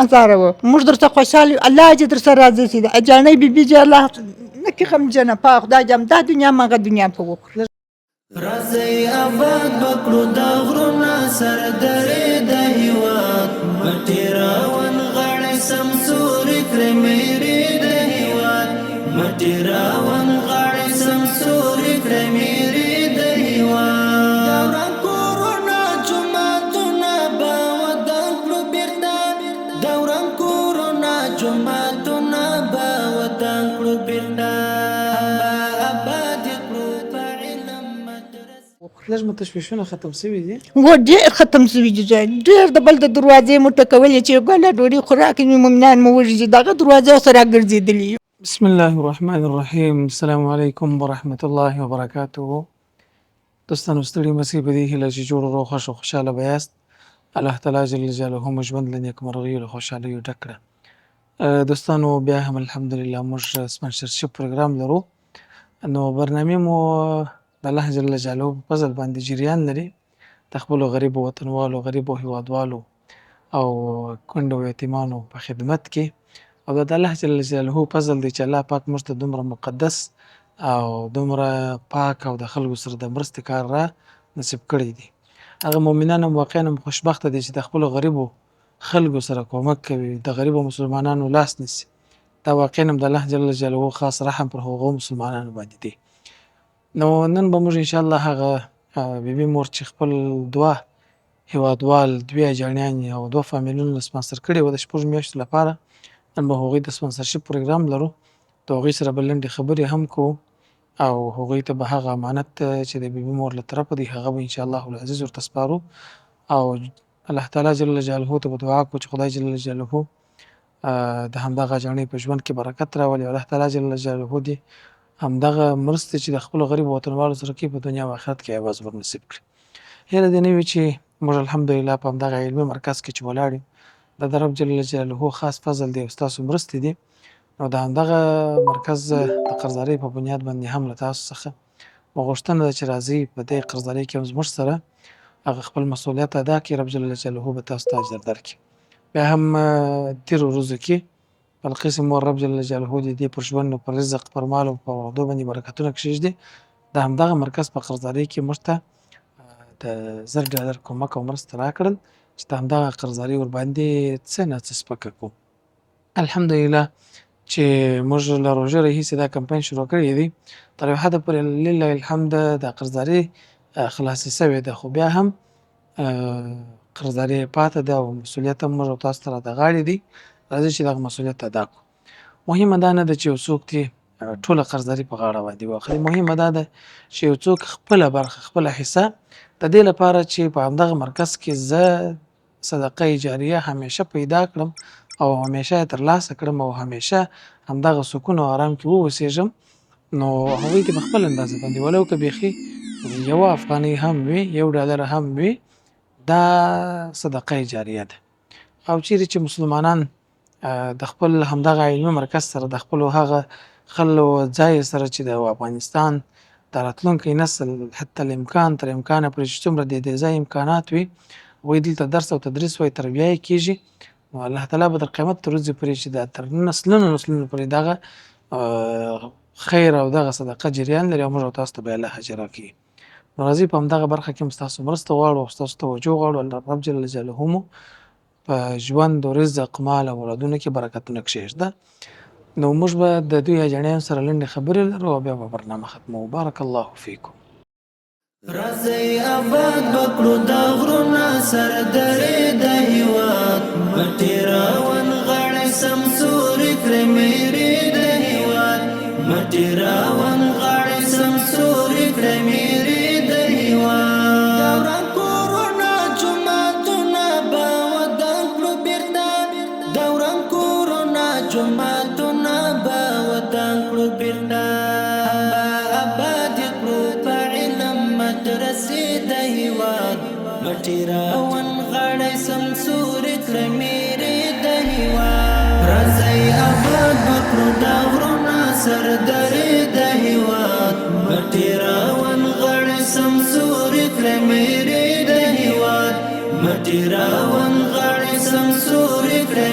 ازاره وه موږ درته خوشحال یو الله دې در سره راضي شي د اجانۍ بیبي دې الله نه کړي غمجنه په خدای دې همدا دنیا مغه دنیا په وکړي راځئ آباد بکړو دا غرونه سردرې د هیواد مټې راونغاړئ سمسورې کړئ میرې د هیواد مټې راونغاړئ سمسورې کړئ میرې د هیواد کورونه جوماتونه به ودان کړو بیرته دوران کورونه جوماتونه به ودان کړو بیرته لږ مو تشویشونه ختم شوي دي و ډېر ختم شوي دي ډېر د بل د دروازې مو ټکولې چې ګله ډوډۍ خوراک مې مؤمنان مو وږي دغه دروازه سره ګرځېدلي بسم الله الرحمن الرحیم السلام علیکم ورحمة الله وبرکاته دوستانو ستړي مسئ په دې هیله چې جوړ روغ خوښ او خوشحاله به یاست الله تعالی جل جلاله مو ژوند له نیکمرغیو له خوشحالیو ډک کړه دوستانو بیا هم الحمدلله موږ سپانسرشپ پروګرام لرو نو برنامې مو د الله جل جلاله په فضل باندې جریان لري د خپلو غریبو وطنوالو غریبو هیوادوالو او کونډو او یتیمانو په خدمت کې او د الله جل جلاله فضل دی چې الله پاک موږ ته دومره مقدس او دومره پاک او د خلکو سره د مرستې کار را نصیب کړی دی هغه مؤمنان هم واقعا هم خوشبخته دي چې د خپلو غریبو خلکو سره کومک کوي د غریبو مسلمانانو لاس نیسي دا واقعا هم د الله جل جلاله خاص رحم پر هغو مسلمانانو باندې دی نو نن به موږ انشاءالله هغه بیبي مور چې خپل دوه هیوادوال دوې اجاڼیانې او دوه فامیلونه سپانسر کړي وه د شپږو میاشتو لپاره نن به هغوی د سپانسرشپ پروګرام لرو د هغوی سره به لنډې خبرې هم کوو او هغوی ته به هغه امانت چې د بیبي مور له طرفه دی هغه به انشاءالله العزیز ورته سپارو او الله تعالی جل جلاله ته به دعا کوو چې خدای جل جلاله د همدغه اجاڼۍ په ژوند کې برکت راولي الله تعالی جل جلاله دې همدغه مرستې چې د خپلو غریبو وطنوالو سره کوي په دنیا او آخرت کې عوض ور نصیب کړي هیله دې نه وي چې موږ الحمدلله په همدغه علمي مرکز کې چې ولاړ یو د رب جل جلاله خاص فضل دی او ستاسو مرستې دي نو د همدغه مرکز د قرضدارۍ په بنیاد باندې هم له تاسو څخه غوښتنه ده چې راځئ په دې قرضدارۍ کې هم زموږ سره هغه خپل مسؤلیت ادا کړي رب جل جلاله به تاسو ته اجر درکړي بیا هم تېرو ورځو کې بلقیس مور رب جل جلاله دې پر ژوند او پر رزق پر مال او په وعدو باندې برکتونه کښېږدي د همدغه مرکز په قرضدارۍ کې موږ ته د $1000 کومک او مرسته راکړل چې د همدغه قرضدارۍ ورباندې څه نه څه سپکه کړو الحمدلله چې موږ له روژې راهیسې دا کمپاین شروع کړی دی تر یو حده پورې لله الحمد د قرضدارۍ خلاصې سوې ده خو بیا هم قرضدارۍ پاته ده او مسؤلیت هم موږ او تاسو ته راته غاړې دی راځئ چې دغه مسؤلیت ادا کړو مهمه دا نه ده چې یو څوک دې ټوله قرضداري په غاړه باندې واخلي مهمه دا ده چې یو څوک خپله برخه خپله حصه د دې لپاره چې په همدغه مرکز کې زه صدقه جاریه همیشه پیدا کړم او همیشه یې ترلاسه کړم او همیشه همدغه سکون او آرام کې واوسېږم نو هغوی ته په خپل اندازه باندې ولو که بیخي یوه افغانۍ هم وي $1 هم وي دا صدقه جاریه ده او چیرې چې مسلمانان د خپل همدغه علمي مرکز سره د خپلو هغه خلو ځای سره چې د افغانستان د راتلونکي نسل حتی الامکان تر امکانه پورې چې څومره د دې ځای امکانات وي هغوی دلته درس او تدریس وایي تربیه یې کېږي نو الله تعالی به تر قیامت تر ورځې پورې چې د تر نسلونو پورې دغه خیر او دغه صدقه جریان لري او موږ او تاسو ته به الله اجر راکړي نو راځئ په همدغه برخه کې هم ستاسو مرسته غواړو او ستاسو توجه غواړو الله رب جل جلاله مو په ژوند او رزق مال او اولادونو کې برکتونه کښېږده نو موږ به د دوی اجاڼیانو سره لنډې خبرې لرو او بیا به برنامه ختموو بارک الله فیکم راځئ آباد بکړو دا غرونه سردرې د هیواد مټې راونغاړئ سمسورې کړئ میرې د هیواد مټې راونغاړئ سمسورې کړئ میرې د هیواد دوران کورونه جوماتونه به ودان کړو بیرته دوران کورونه جوماتونه به ودان کړو بیرته مټې راونغاړئ سمسورې کړئ میرې د هیواد راځئ آباد بکړو دا غرونه سردرې د هیواد مټې راونغاړئ سمسورې کړئ میرې د هیواد مټې راونغاړئ سمسورې کړئ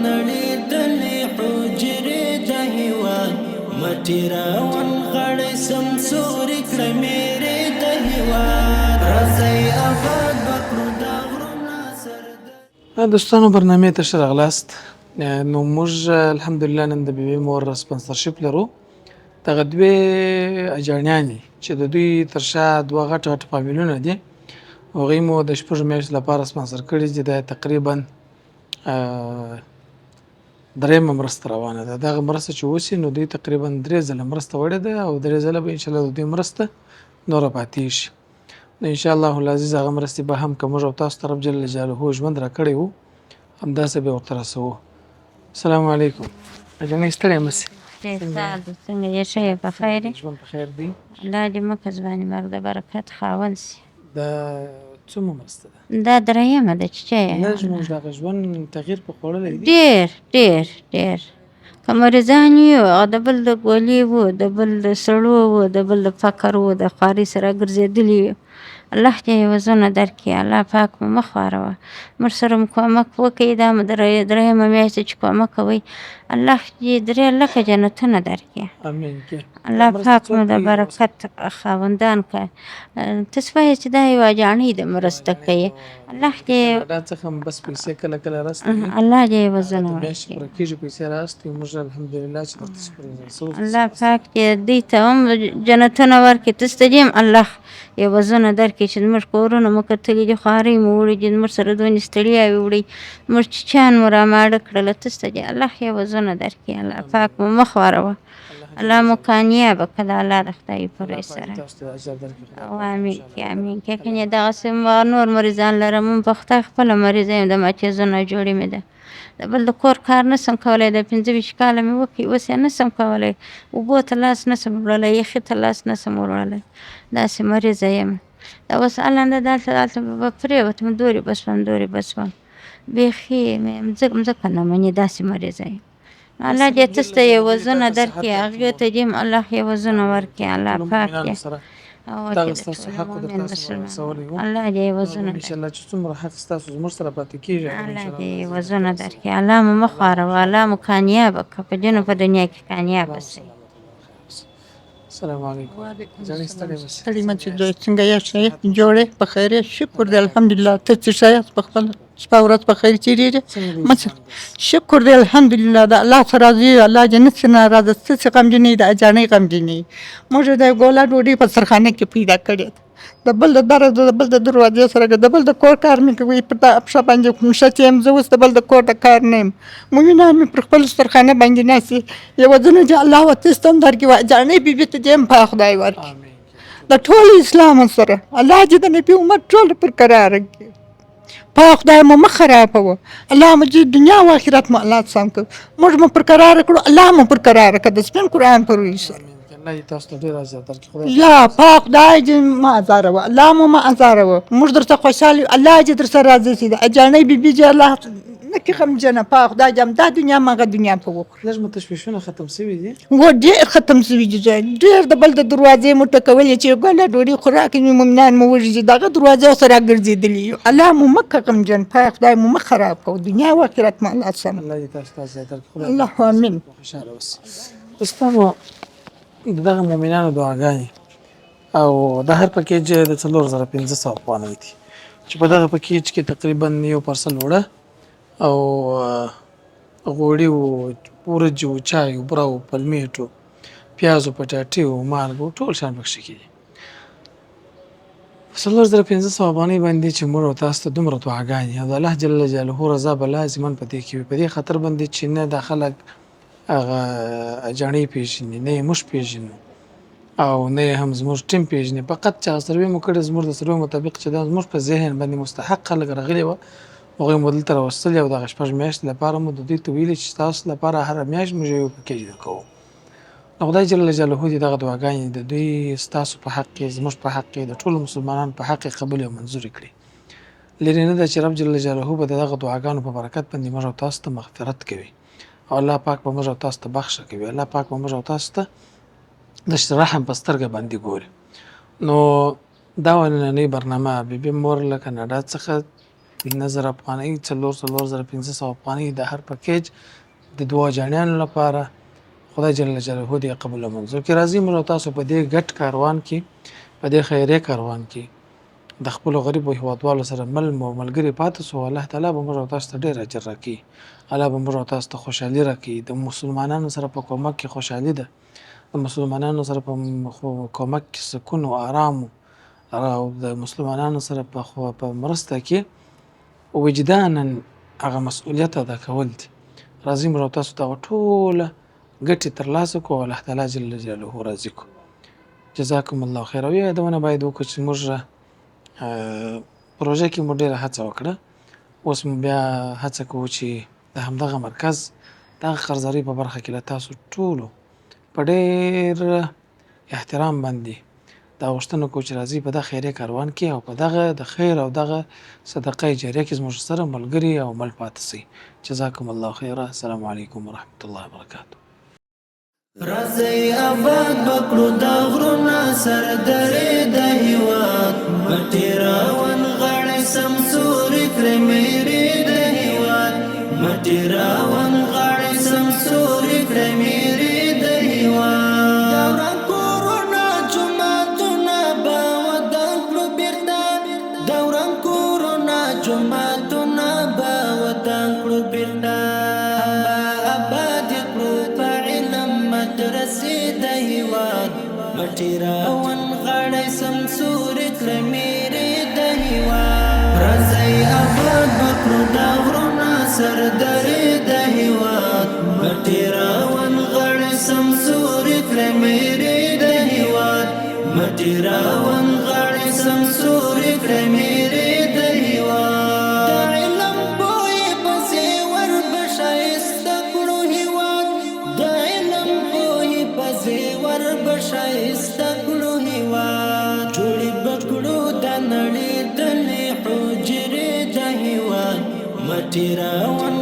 نړېدلې حجرې د هېواد مټې راونغاړئ سمسورې کړه میرې د هېواد راځئ آباد به کړو دا غرونه سر دوستانو برنامې ته ښه راغلاست. نو موږ الحمدلله نن د بیبي مور سپانسرشپ لرو. دغه دوې اجاڼیانې چې د دوی تر شا دوه غټ غټ فامیلونه دي، هغوی مو د شپږو میاشتو لپاره سپانسر کړي دي. دا تقریبا درېیمه مرسته روانه ده. دغه مرسته چې وشي نو دوی تقریبا 3 ځله مرسته وړې ده او 3 ځله به انشاءالله د دوی مرسته نوره پاتې شي. نو انشاءالله العزیز هغه مرستې به هم که موږ او تاسو طرف جل جلاله ژوند را کړی وو همداسې به ورته رسوو. السلام علیکم. اجانۍ ستړې مه سې. سعد څنګه یې ښه یې په خیر یې؟ ژوند په خیر دی. الله دې مکه ځواني مرګ د برکت خاوند سي. دا څومره مرسته ده؟ دا درېیمه ده چې لږ موږ دغه ژوند تغییر په خوړلی دی. ډېر ډېر ډېر که مریضان یو هغه د بل د ګولې وو، د بل د سړو وو، د بل د فقر وو، د خوارۍ سره ګرځېدلي وو. الله دې عوضونه درکړي. الله پاک مو مه خواروه. موږ سره مو کومک وکړئ. دا مو درېیمه میاشت چې کومک کوئ الله دې 3 لکه جنتونه درکړي. امین. الله پاک مو د برکت خاوندان کړه. تاسو وایئ چې دا یوه اجاڼۍ ده مرسته کوي. الله دې دا څخه هم بس پیسې کله کله راستوي. الله دې عوضونه میاشتې ورکړي. پوره کېږي پیسې راستوي. موږ الحمدلله چې درته شکر رسوو. الله پاک دې دوی ته هم جنتونه ورکړي. تاسو ته دې هم الله عوضونه درکړي چې زموږ کورونه مو کتلي دي، خوارۍ مو وړي دي، زموږ سره دونې ستړیاوې وړي، زموږ چیچیان مو راماړه کړله. تاسو ته دې الله عوضونه درکړي. الله پاک مو مه خواروه. الله مو کامیابه کړه د الله د خدای په رضا سره. تاسو ته اجر درکړي. او امین کې امین کې. کنې دغسې نور مریضان لرم. مون په خدای خپله مریضه یم. د ماچیزونه جوړې مې ده. د بل د کور کار نسم کولی. د 25 کاله مې وکړي اوس یې نسم کولی. اوبو ته لاس نسم وړلی، یخي ته لاس نسم وړلی. داسې مریضه یم. دا اوس النده دلته به پرېوتم دورې به شوم دورې به شوم. بیخي مځکه نه مني. داسې مریضه یم. الله دې تاسو ته عوضونه درکړي. هغې ته دې هم الله عوضونه ورکړي. الله پاک دې دغه ستاسو حق د تاسو رسولی وو. الله دې عوضونه درکړي. انشاءالله چې څومره حق ستاسو زموږ سره پاتې کېږي الله دې عوضونه درکړي. الله مو مه خواروه. الله مو کامیابه کړه. په دین او په دنیا کې کامیابه سئ. السلام علیکم. جانې ستړې مه سې. ستړي مه چې دوی څنګه یاست ښه یې؟ جوړ یې په خیر یې؟ شکر دی الحمدلله. ته چې ښه یاست په خپله شپه ورځ په خیر تېرېږي؟ شکر دی الحمدلله. د الله څخه راضي یو. الله دې نه څه ناراضه. څه چې غمجنې د اجاڼۍ غمجنې موږ د ګوله ډوډۍ په سرخانه کې پیدا کړې ده. د بل د دره د بل د دروازې سره د بل د کور کار مې کوي. په پښه باندې نشه چې یم زه اوس د بل د کور د کار نه یم. مومنان مې پر خپل سرخانه باندې ناست عوضونه چې الله ورته ستم درکړي. اجاڼۍ بیبي ته دې هم په خدای ورکړي. د ټول اسلام سره الله دې د نبي امت ټول پر قراره کړي. په خدای مو مه خرابوه. الله مو چې دنیا او آخرت مو الله سم کړو. موږ مو پر قراره کړو. الله مو پر قراره کړه د سپین قرآن پر روی سره. الله دې تاسو ته ډېر اجر درکړي. خدای یا پاک خدای دې مه ازاروه. الله مو مه ازاروه. موږ درته خوشحال یو. الله دې در سره راضي سي. د اجاڼۍ بیبي دې الله نه کړي غمجنه. پاک خدای دې همدا دنیا مغه دنیا په وکړي. لږ مو تشویشونه ختم شوي دي. و ډېر ختم شوي دي. ډېر د بل د دروازې مو ټکولې چې ګوله ډوډۍ خوراک مې مومنان مو وږي. دغه دروازې سره ګرځېدلي یو. الله مو مه کړه غمجن. پاک خدای مو مه خراب کړو. دنیا او آخرت مو الله سم. الله دې تاسو ته اجر درکړي. الله امین. خوشحاله اوسئ. دوستانو د دغه مؤمنانو دعاګانې او د هر پکیج د 4500 افغانۍ دي چې په دغه پکیج کې تقریبا 1 پرسل وړه او غوړي او ورج او چای او براو پلمیټ او پیاز او پټاټي او مالګه ټول شان پکې کېږي. 4500 افغانۍ باندې چې موږ تاسو ته دومره دعاګانې او د الله جل جلاله رضا به لازما په دې کې وي. په دې خاطر باندې چې نه د خلک هغه اجاڼۍ پېژني، نه یې موږ پېژنو او نه یې هم زموږ ټیم پېژني. فقط چې هغه سروې مو کړې زموږ د سروې مطابق چې دا زموږ په ذهن باندې مستحق خلک راغلي وه هغوی مو دلته راوستلي او دغه 6 میاشتې لپاره مو د دوی ته ویلي چې تاسو لپاره هره میاشت موږ یو پکیج درکوو. نو خدای جل جلاله دې دغه دعاګانې د دوی ستاسو په حق کې زموږ په حق کې د ټولو مسلمانانو په حق کې قبول او منظورې کړي. لرې نه ده چې رب جل جلاله به د دغه دعاګانو په برکت باندې موږ او تاسو ته مغفرت کوي او الله پاک به موږ او تاسو ته بخښه کوي. الله پاک به موږ او تاسو ته د رحم په سترګه باندې ګوري. نو دا نننۍ برنامه بیبي مور له کاناډا څخه 15,000 افغانۍ 4,500 افغانۍ د هر پکیج د دوه جانیانو لپاره. خدای جل جلاله دې قبول او منظور کړي. راځي موږ تاسو په دې ګډ کاروان کې په دې خیریه کاروان کې د خپلو غریبو هیوادوالو سره مل مو ملګري پاتې سو. الله تعالی به موږ تاسو ته ډېر اجر راکړي. الله به موږ تاسو ته خوشحالي راکړي. د مسلمانانو سره په کومک کې خوشحالي ده، د مسلمانانو سره په کومک کې سکون او آرام او د مسلمانانو سره په مرسته کې وجدانا هغه مسؤلیت ادا کول دي. راځي موږ تاسو ته ټوله ګټې ترلاسه کړو. الله تعالی جل جلاله راضي کړو. جزاکم الله خیر. او یادونه باید وکړو چې موږ پروژه کې مو ډېره هڅه وکړه. اوس مو بیا هڅه کوو چې د همدغه مرکز دغه قرضدارۍ په برخه کې له تاسو ټولو په ډېر احترام باندې دا غوښتنه کوو چې راځي په دغه خیریه کاروان کې او په دغه د خیر او دغه صدقه جاریه کې زموږ سره ملګري او مل پاتې سئ. جزاکم الله خیره. السلام علیکم ورحمة الله وبرکاته. رازي آباد بکړو دا غرونه سردرې د هیواد مټې راونغاړې سمسورې کړې میرې د هیواد مټې راونغاړې سمسورې کړې میرې د هیواد دوران کورونه جوماتونه به ودان کړو بیرته دوران کورونه جوماتونه به ودان کړو بیرته مټې راونغاړې سمسورې کړې میرې د هیواد راځئ آباد بکړو دا غرونه سردرې د هیواد مټې راونغاړې سمسورې کړې میرې د هیواد مټې راونغاړې سمسورې کړې میرې د هیواد د علم بوی پسې وربښایسته کړو هیواد د علم بوی پسې وربښایسته کړو هیواد جوړې بکړو د نړۍ دلې حجرې د هیواد مټې راون